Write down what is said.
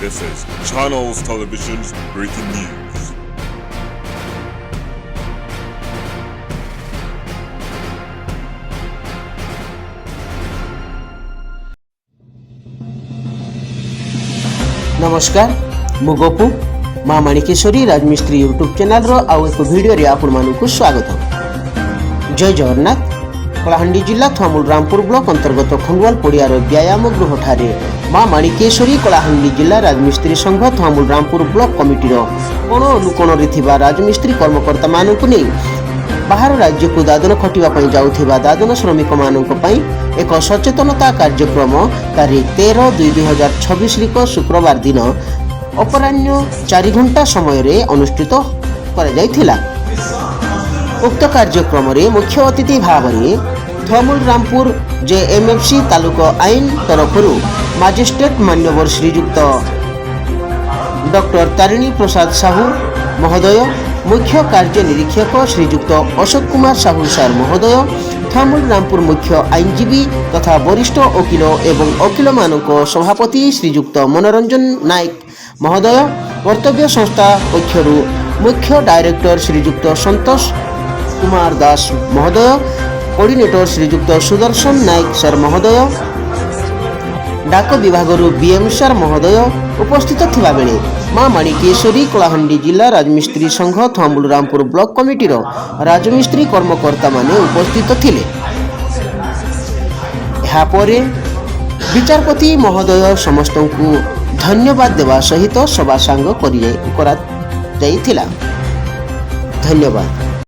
This is Channels Television's breaking news. नमस्कार मु गोपू माँ माणिकेश्वरी राजमिस्त्री यूट्यूब चैनल रो आउ एक वीडियो रे आपण मानकु स्वागत। जय जगन्नाथ। कलाहांडी जिला थमुल रामपुर ब्लॉक अंतर्गत खंडवाल पड़ियार व्यायाम गृह ठारे माँ माणिकेश्वरी कलाहांडी जिला राजमिस्त्री संघ थमुल रामपुर ब्लॉक कमिटीर कोण अनुकोण रे थिबा राजमिस्त्री कर्मकर्ता मानकु नै बाहर राज्य को दादन खटिबा जाउथिबा दादन श्रमिक मानक पई एक सचेतनता कार्यक्रम तारीख 13/2/2026 शुक्रवार दिन अपराह्न 4 घंटा समय रे अनुष्ठित करा जायथिला। उक्त कार्यक्रम रे मुख्य अतिथि भाव में थमुल रामपुर जेएमएफसी तालुका आईन तरफरु मजिस्ट्रेट मान्यवर श्रीयुक्त डॉक्टर तारिणी प्रसाद साहू महोदय, मुख्य कार्य निरीक्षक श्रीयुक्त अशोक कुमार साहू सार महोदय, थमुल रामपुर मुख्य आईनजीवी तथा वरिष्ठ वकील एवं वकील मानक सभापति श्रीयुक्त मनोरंजन नायक महोदय, कर्तव्य संस्था पक्षरु मुख्य डायरेक्टर श्रीयुक्त संतोष कुमार दास महोदय, कोऑर्डिनेटर श्रीयुक्त सुदर्शन नायक सर महोदय, डाक विभाग बीएम सर महोदय उपस्थित थिबा बेले माँ माणिकेश्वरी कलाहांडी जिला राजमिस्त्री संघ थमुल रामपुर ब्लॉक कमिटीर राजमिस्त्री कर्मकर्ता माने उपस्थित थिले। यहाँ परे विचारपति महोदय समस्तंकु धन्यवाद देवा सहित सभा सांग करा जाइथिला। धन्यवाद।